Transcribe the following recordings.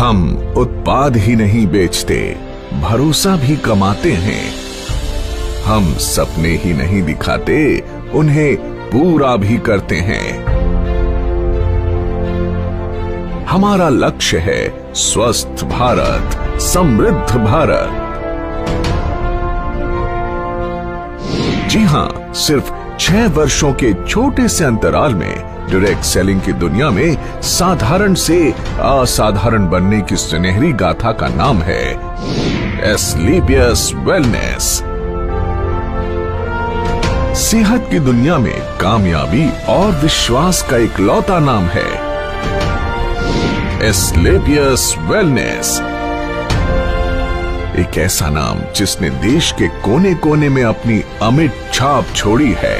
हम उत्पाद ही नहीं बेचते, भरोसा भी कमाते हैं। हम सपने ही नहीं दिखाते, उन्हें पूरा भी करते हैं। हमारा लक्ष्य है स्वस्थ भारत, समृद्ध भारत। जी हां, सिर्फ 6 वर्षों के छोटे से अंतराल में डायरेक्ट सेलिंग की दुनिया में साधारण से असाधारण बनने की सुनहरी गाथा का नाम है एस्क्लेपियस वेलनेस। सेहत की दुनिया में कामयाबी और विश्वास का इकलौता नाम है एस्क्लेपियस वेलनेस। एक ऐसा नाम जिसने देश के कोने कोने में अपनी अमिट छाप छोड़ी है।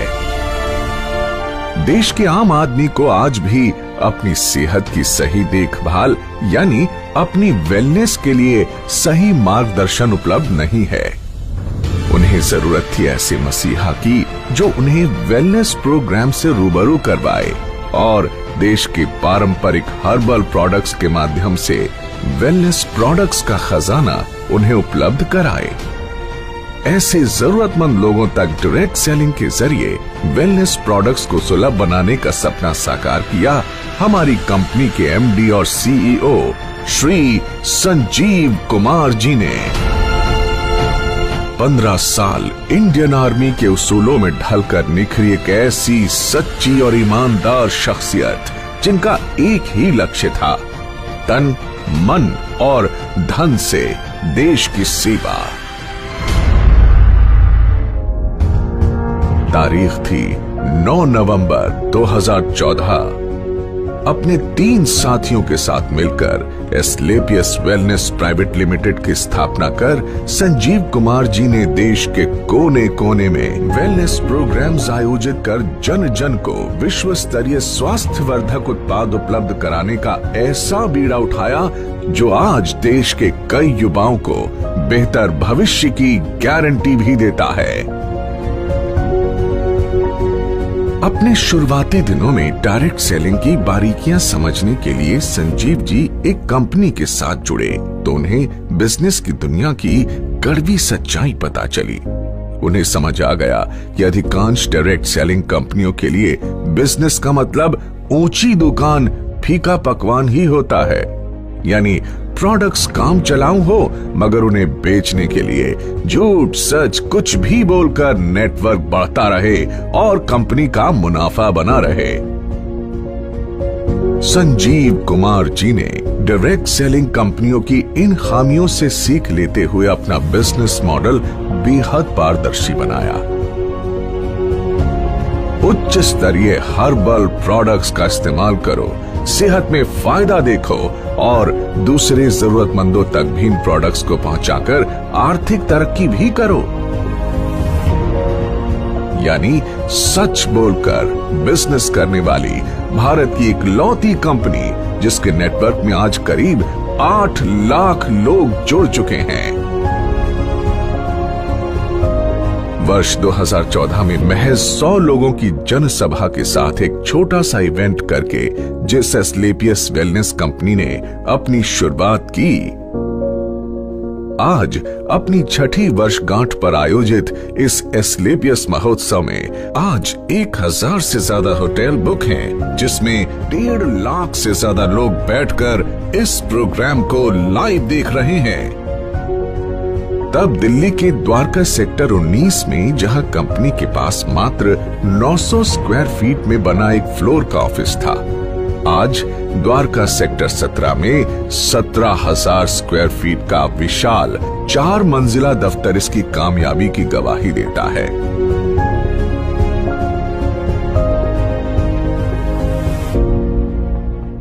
देश के आम आदमी को आज भी अपनी सेहत की सही देखभाल यानी अपनी वेलनेस के लिए सही मार्गदर्शन उपलब्ध नहीं है। उन्हें जरूरत थी ऐसे मसीहा की जो उन्हें वेलनेस प्रोग्राम से रूबरू करवाए और देश के पारंपरिक हर्बल प्रोडक्ट्स के माध्यम से वेलनेस प्रोडक्ट्स का खजाना उन्हें उपलब्ध कराए। ऐसे जरूरतमंद लोगों तक डायरेक्ट सेलिंग के जरिए वेलनेस प्रोडक्ट्स को सुलभ बनाने का सपना साकार किया हमारी कंपनी के एमडी और सीईओ श्री संजीव कुमार जी ने। 15 साल इंडियन आर्मी के उसूलों में ढलकर निखरी एक ऐसी सच्ची और ईमानदार शख्सियत जिनका एक ही लक्ष्य था, तन, मन और धन से देश की सेवा। तारीख थी 9 नवंबर 2014। अपने 3 साथियों के साथ मिलकर एस्क्लेपियस वेलनेस प्राइवेट लिमिटेड की स्थापना कर संजीव कुमार जी ने देश के कोने कोने में वेलनेस प्रोग्राम्स आयोजित कर जन जन को विश्व स्तरीय स्वास्थ्य वर्धक उत्पाद उपलब्ध कराने का ऐसा बीड़ा उठाया जो आज देश के कई युवाओं को बेहतर भविष्य की गारंटी भी देता है। अपने शुरुआती दिनों में डायरेक्ट सेलिंग की बारीकियां समझने के लिए संजीव जी एक कंपनी के साथ जुड़े तो उन्हें बिजनेस की दुनिया की कड़वी सच्चाई पता चली। उन्हें समझ आ गया कि अधिकांश डायरेक्ट सेलिंग कंपनियों के लिए बिजनेस का मतलब ऊंची दुकान, फीका पकवान ही होता है, यानी प्रोडक्ट्स काम चलाऊ हो मगर उन्हें बेचने के लिए झूठ सच कुछ भी बोलकर नेटवर्क बढ़ता रहे और कंपनी का मुनाफा बना रहे। संजीव कुमार जी ने डायरेक्ट सेलिंग कंपनियों की इन खामियों से सीख लेते हुए अपना बिजनेस मॉडल बेहद पारदर्शी बनाया। उच्च स्तरीय हर्बल प्रोडक्ट्स का इस्तेमाल करो, सेहत में फायदा देखो और दूसरे जरूरतमंदों तक भी इन प्रोडक्ट्स को पहुंचाकर आर्थिक तरक्की भी करो। यानी सच बोलकर बिजनेस करने वाली भारत की इकलौती कंपनी जिसके नेटवर्क में आज करीब 8 लाख लोग जुड़ चुके हैं। वर्ष 2014 में महज 100 लोगों की जनसभा के साथ एक छोटा सा इवेंट करके जिस एस्क्लेपियस वेलनेस कंपनी ने अपनी शुरुआत की, आज अपनी 6ठी वर्षगांठ पर आयोजित इस एस्क्लेपियस महोत्सव में आज 1000 से ज्यादा होटल बुक हैं, जिसमें 1.5 लाख से ज्यादा लोग बैठकर इस प्रोग्राम को लाइव देख रहे हैं। तब दिल्ली के द्वारका सेक्टर 19 में जहां कंपनी के पास मात्र 900 स्क्वायर फीट में बना एक फ्लोर का ऑफिस था, आज द्वारका सेक्टर 17 में 17,000 स्क्वायर फीट का विशाल 4 मंजिला दफ्तर इसकी कामयाबी की गवाही देता है।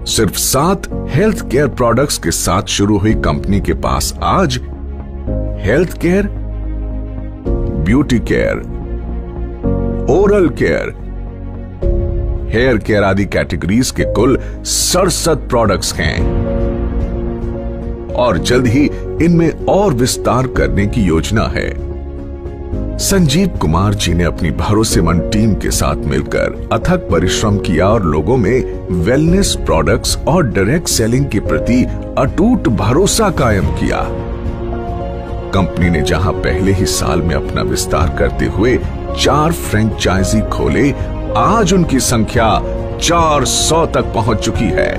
सिर्फ 7 हेल्थ केयर प्रोडक्ट्स के साथ शुरू हुई कंपनी के पास आज health care, beauty care, oral care, hair care आदि कैटेगरीज के कुल 67 प्रोडक्ट्स हैं और जल्द ही इनमें और विस्तार करने की योजना है। संजीव कुमार जी ने अपनी भरोसेमंद टीम के साथ मिलकर अथक परिश्रम किया और लोगों में वेलनेस प्रोडक्ट्स और डायरेक्ट सेलिंग के प्रति अटूट भरोसा कायम किया। कंपनी ने जहां पहले ही साल में अपना विस्तार करते हुए 4 फ्रेंचाइजी खोले, आज उनकी संख्या 400 तक पहुंच चुकी है।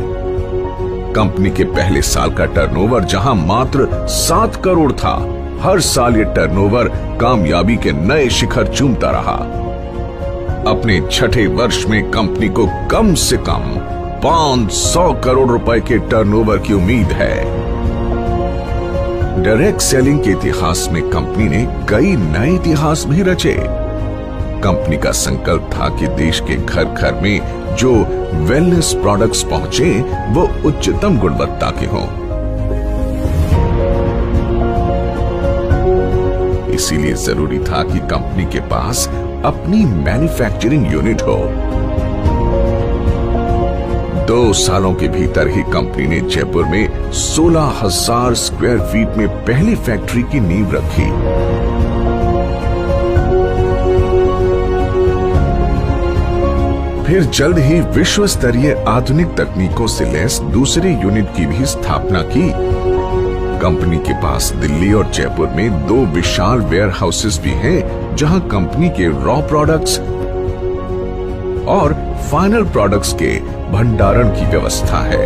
कंपनी के पहले साल का टर्नओवर जहां मात्र 7 करोड़ था, हर साल ये टर्नओवर कामयाबी के नए शिखर चूमता रहा। अपने छठे वर्ष में कंपनी को कम से कम 500 करोड़ रुपए के टर्नओवर की उम्मीद है। डायरेक्ट सेलिंग के इतिहास में कंपनी ने कई नए इतिहास भी रचे। कंपनी का संकल्प था कि देश के घर घर में जो वेलनेस प्रोडक्ट्स पहुंचे वो उच्चतम गुणवत्ता के हों। इसीलिए जरूरी था कि कंपनी के पास अपनी मैन्युफैक्चरिंग यूनिट हो। 2 सालों के भीतर ही कंपनी ने जयपुर में 16,000 स्क्वायर फीट में पहली फैक्ट्री की नींव रखी। फिर जल्द ही विश्व स्तरीय आधुनिक तकनीकों से लैस दूसरे यूनिट की भी स्थापना की। कंपनी के पास दिल्ली और जयपुर में 2 विशाल वेयर हाउसेस भी हैं, जहां कंपनी के रॉ प्रोडक्ट्स और फाइनल प्रोडक्ट्स के भंडारण की व्यवस्था है।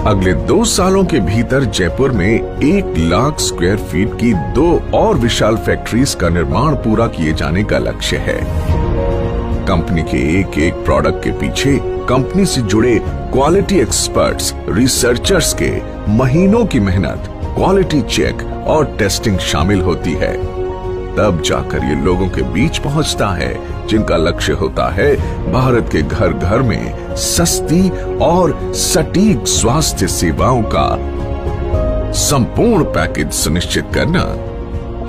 अगले 2 सालों के भीतर जयपुर में 1 लाख स्क्वायर फीट की 2 और विशाल फैक्ट्रीज का निर्माण पूरा किए जाने का लक्ष्य है। कंपनी के एक एक प्रोडक्ट के पीछे कंपनी से जुड़े क्वालिटी एक्सपर्ट्स, रिसर्चर्स के महीनों की मेहनत, क्वालिटी चेक और टेस्टिंग शामिल होती है। तब जाकर ये लोगों के बीच पहुंचता है, जिनका लक्ष्य होता है भारत के घर घर में सस्ती और सटीक स्वास्थ्य सेवाओं का संपूर्ण पैकेज सुनिश्चित करना।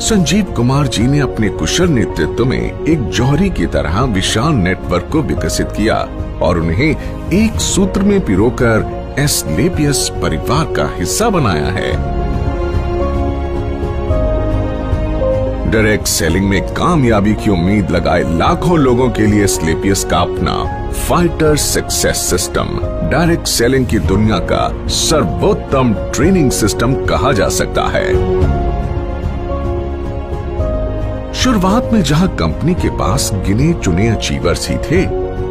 संजीव कुमार जी ने अपने कुशल नेतृत्व में एक जौहरी की तरह विशाल नेटवर्क को विकसित किया और उन्हें एक सूत्र में पिरोकर एस्क्लेपियस परिवार का हिस्सा बनाया है। डायरेक्ट सेलिंग में कामयाबी की उम्मीद लगाए लाखों लोगों के लिए एस्क्लेपियस का अपना fighter success system direct selling की दुनिया का सर्वोत्तम ट्रेनिंग सिस्टम कहा जा सकता है। शुरुआत में जहां कंपनी के पास गिने चुने अचीवर्स ही थे,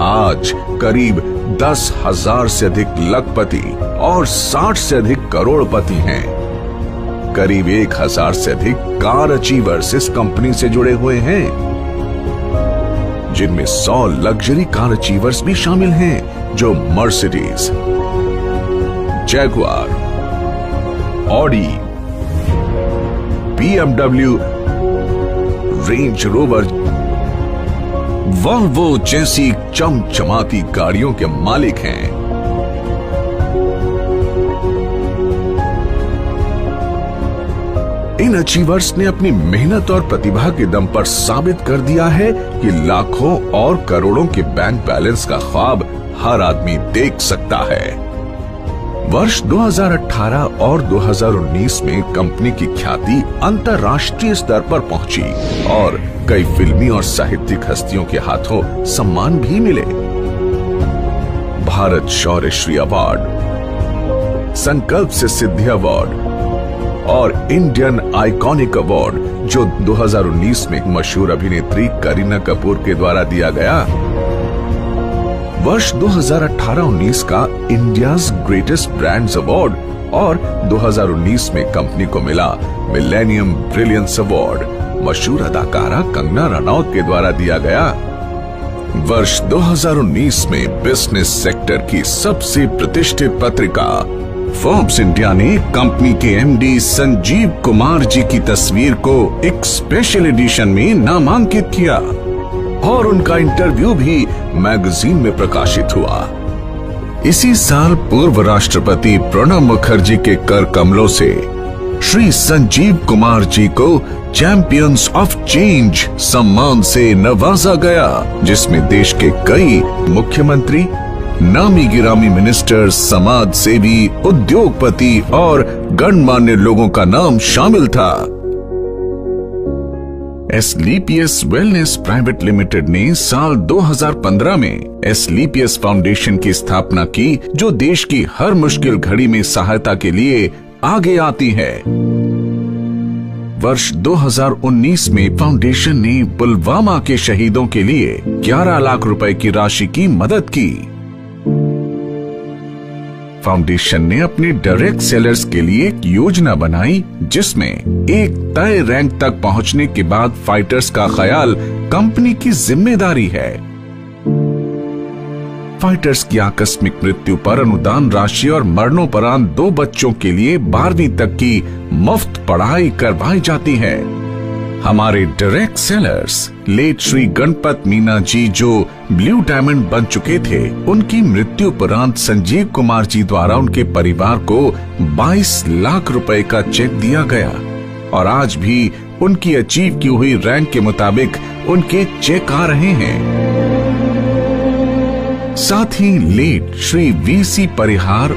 आज करीब 10,000 से अधिक लखपति और 60 से अधिक करोड़पति हैं। करीब 1,000 से अधिक कार अचीवर्स इस कंपनी से जुड़े हुए हैं, जिनमें 100 लग्जरी कार अचीवर्स भी शामिल हैं, जो Mercedes, Jaguar, Audi, BMW, range rover, Volvo जैसी चमचमाती गाड़ियों के मालिक हैं। इन अचीवर्स ने अपनी मेहनत और प्रतिभा के दम पर साबित कर दिया है कि लाखों और करोड़ों के बैंक बैलेंस का ख्वाब हर आदमी देख सकता है। वर्ष 2018 और 2019 में कंपनी की ख्याति अंतर्राष्ट्रीय स्तर पर पहुंची और कई फिल्मी और साहित्यिक हस्तियों के हाथों सम्मान भी मिले। भारत शौर्य श्री अवार्ड, संकल्प से सिद्धि अवार्ड और इंडियन आइकॉनिक अवार्ड, जो 2019 में मशहूर अभिनेत्री करीना कपूर के द्वारा दिया गया। वर्ष 2018-19 का इंडियाज ग्रेटेस्ट ब्रांड्स अवार्ड और 2019 में कंपनी को मिला मिलेनियम ब्रिलियंस अवार्ड, मशहूर अदाकारा कंगना रनौत के द्वारा दिया गया। वर्ष 2019 में बिजनेस सेक्टर की सबसे प्रतिष्ठित पत्रिका फोर्ब्स इंडिया ने कंपनी के एमडी संजीव कुमार जी की तस्वीर को एक स्पेशल एडिशन में नामांकित किया और उनका इंटरव्यू भी मैगजीन में प्रकाशित हुआ। इसी साल पूर्व राष्ट्रपति प्रणब मुखर्जी के कर कमलों से श्री संजीव कुमार जी को चैंपियंस ऑफ चेंज सम्मान से नवाजा गया, जिसमें देश के कई मुख्यमंत्री, नामी गिरामी मिनिस्टर, समाज सेवी, उद्योगपति और गणमान्य लोगों का नाम शामिल था। एसलीपीएस वेलनेस प्राइवेट लिमिटेड ने साल 2015 में एसलीपीएस फाउंडेशन की स्थापना की, जो देश की हर मुश्किल घड़ी में सहायता के लिए आगे आती है। वर्ष 2019 में फाउंडेशन ने पुलवामा के शहीदों के लिए 11 लाख रुपए की राशि की मदद की। फाउंडेशन ने अपने डायरेक्ट सेलर्स के लिए एक योजना बनाई, जिसमें एक तय रैंक तक पहुंचने के बाद फाइटर्स का ख्याल कंपनी की जिम्मेदारी है। फाइटर्स की आकस्मिक मृत्यु पर अनुदान राशि और मरणोपरांत 2 बच्चों के लिए 12वीं तक की मुफ्त पढ़ाई करवाई जाती है। हमारे direct sellers late Shri Ganpat Meena ji, जो ब्लू डायमंड बन चुके थे, उनकी मृत्यु उपरांत संजीव कुमार जी द्वारा उनके परिवार को 22 लाख रुपए का चेक दिया गया और आज भी उनकी अचीव की हुई रैंक के मुताबिक उनके चेक आ रहे हैं। साथ ही लेट श्री वीसी परिहार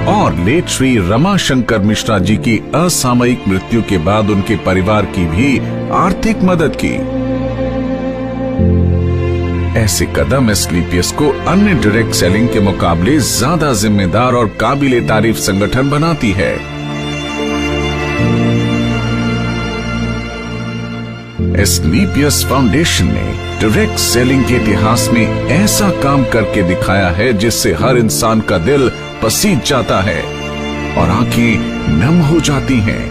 और लेट श्री रमाशंकर मिश्रा जी की असामयिक मृत्यु के बाद उनके परिवार की भी आर्थिक मदद की। ऐसे कदम एसलीपीएस को अन्य डायरेक्ट सेलिंग के मुकाबले ज्यादा जिम्मेदार और काबिले तारीफ संगठन बनाती है। एसलीपीएस फाउंडेशन ने डायरेक्ट सेलिंग के इतिहास में ऐसा काम करके दिखाया है, जिससे हर इंसान का दिल पसीज जाता है और आंखें नम हो जाती हैं।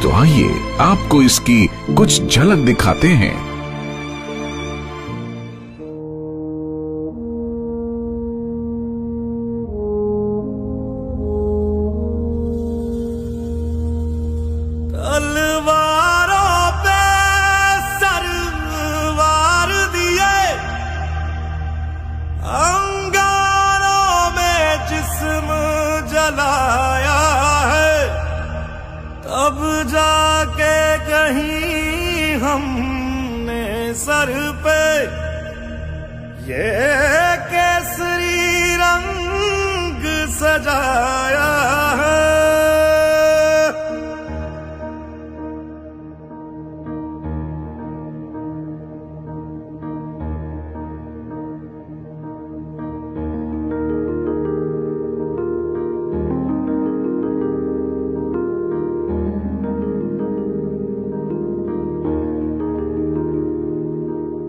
तो आइए आपको इसकी कुछ झलक दिखाते हैं। अब जाके कहीं हमने सर पे ये केसरी रंग सजाया है।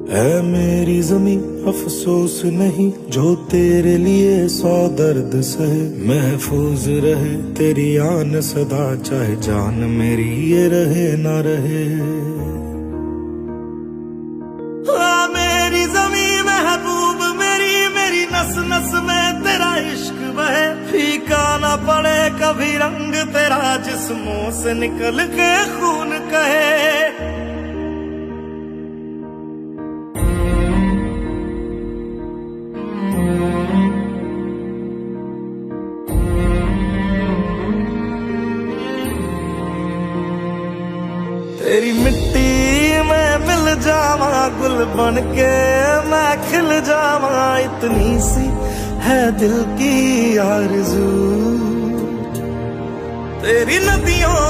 है मेरी ज़मीं अफसोस नहीं, जो तेरे लिए 100 दर्द सहे। महफूज रहे तेरी आन सदा, चाहे जान मेरी ये रहे ना रहे। हाँ मेरी ज़मीं महबूब मेरी, मेरी नस नस में तेरा इश्क बहे। फीका ना पड़े कभी रंग तेरा, जिस्मों से निकल के खून कहे। तेरी मिट्टी में मिल जावा, गुल बन के मैं खिल जावा। इतनी सी है दिल की आरज़ू, तेरी नदियों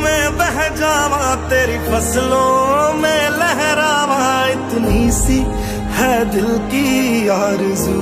में बह जावा, तेरी फसलों में लहरावा। इतनी सी है दिल की आरज़ू।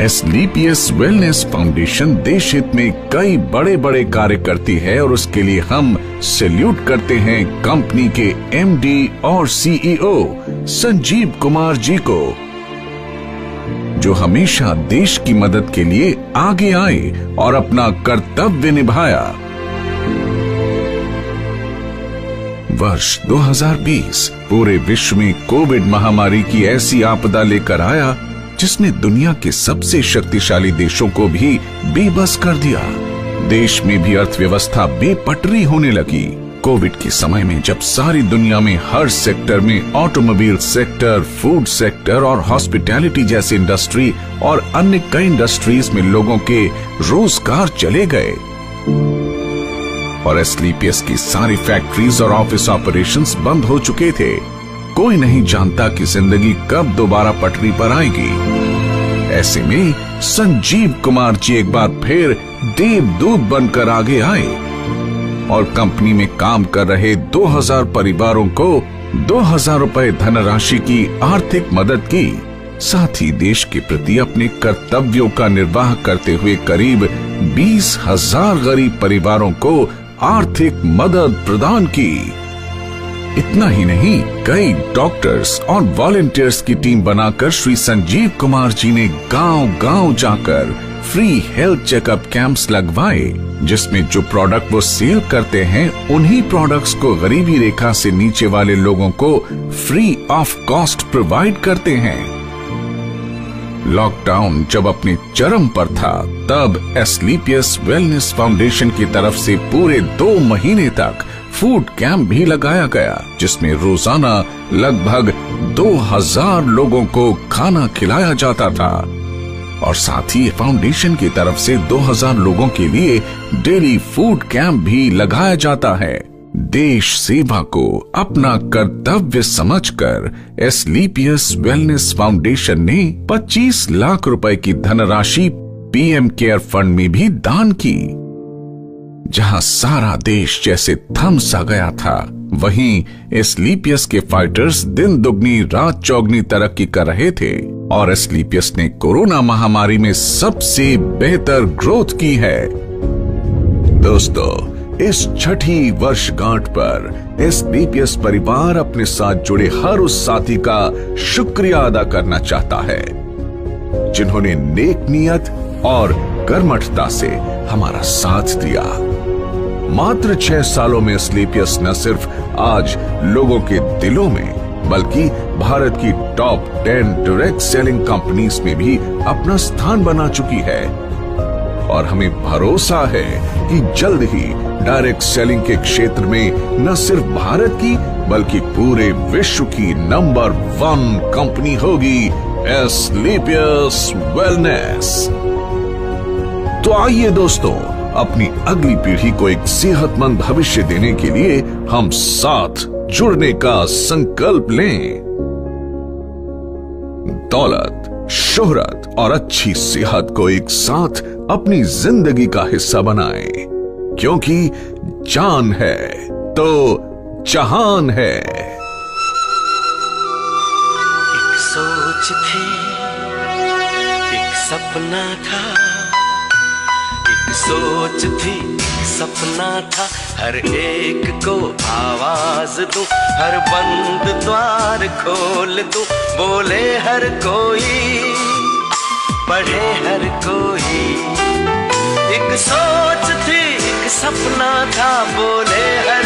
एसलीपीएस वेलनेस फाउंडेशन देश हित में कई बड़े बड़े कार्य करती है और उसके लिए हम सैल्यूट करते हैं कंपनी के एमडी और सीईओ संजीव कुमार जी को, जो हमेशा देश की मदद के लिए आगे आए और अपना कर्तव्य निभाया। वर्ष 2020 पूरे विश्व में कोविड महामारी की ऐसी आपदा लेकर आया जिसने दुनिया के सबसे शक्तिशाली देशों को भी बेबस कर दिया। देश में भी अर्थव्यवस्था बेपटरी होने लगी। कोविड के समय में जब सारी दुनिया में हर सेक्टर में ऑटोमोबाइल सेक्टर, फूड सेक्टर और हॉस्पिटैलिटी जैसे इंडस्ट्री और अन्य कई इंडस्ट्रीज में लोगों के रोजगार चले गए और एस्क्लेपियस की सारी फैक्ट्रीज और ऑफिस ऑपरेशंस बंद हो चुके थे, कोई नहीं जानता कि जिंदगी कब दोबारा पटरी पर आएगी। ऐसे में संजीव कुमार जी एक बार फिर देवदूत बनकर आगे आए और कंपनी में काम कर रहे 2000 परिवारों को 2000 रुपए धनराशि की आर्थिक मदद की। साथ ही देश के प्रति अपने कर्तव्यों का निर्वाह करते हुए करीब 20,000 गरीब परिवारों को आर्थिक मदद प्रदान की। इतना ही नहीं, कई डॉक्टर्स और वॉलंटियर्स की टीम बनाकर श्री संजीव कुमार जी ने गांव-गांव जाकर फ्री हेल्थ चेकअप कैंप्स लगवाए, जिसमें जो प्रोडक्ट वो सेल करते हैं उन्हीं प्रोडक्ट्स को गरीबी रेखा से नीचे वाले लोगों को फ्री ऑफ कॉस्ट प्रोवाइड करते हैं। लॉकडाउन जब अपने चरम पर था, तब एस्क्लेपियस वेलनेस फाउंडेशन की तरफ से पूरे 2 महीने तक फूड कैंप भी लगाया गया, जिसमें रोजाना लगभग 2000 लोगों को खाना खिलाया जाता था और साथ ही फाउंडेशन की तरफ से 2000 लोगों के लिए डेली फूड कैंप भी लगाया जाता है। देश सेवा को अपना कर्तव्य समझकर एस्क्लेपियस वेलनेस फाउंडेशन ने 25 लाख रुपए की धनराशि पीएम केयर फंड में भी दान की। जहां सारा देश जैसे थम सा गया था, वहीं एस्क्लेपियस के फाइटर्स दिन दुगनी रात चौगनी तरक्की कर रहे थे और एस्क्लेपियस ने कोरोना महामारी में सबसे बेहतर ग्रोथ की है। दोस्तों, इस छठी वर्षगांठ पर एस्क्लेपियस परिवार अपने साथ जुड़े हर उस साथी का शुक्रिया अदा करना चाहता है, जिन्होंने नेक नियत और कर्मठता से हमारा साथ दिया। मात्र 6 सालों में एस्क्लेपियस न सिर्फ आज लोगों के दिलों में, बल्कि भारत की टॉप 10 डायरेक्ट सेलिंग कंपनीज में भी अपना स्थान बना चुकी है और हमें भरोसा है कि जल्द ही डायरेक्ट सेलिंग के क्षेत्र में न सिर्फ भारत की बल्कि पूरे विश्व की नंबर 1 कंपनी होगी एस्क्लेपियस वेलनेस। तो आइए दोस्तों, अपनी अगली पीढ़ी को एक सेहतमंद भविष्य देने के लिए हम साथ जुड़ने का संकल्प लें। दौलत, शोहरत और अच्छी सेहत को एक साथ अपनी जिंदगी का हिस्सा बनाएं, क्योंकि जान है तो जहान है। एक सोच थी, एक सपना था, एक सोच थी, सपना था, हर एक को आवाज दूं, हर बंद द्वार खोल दूं, बोले हर कोई, पढ़े हर कोई। एक सोच थी, एक सपना था, बोले हर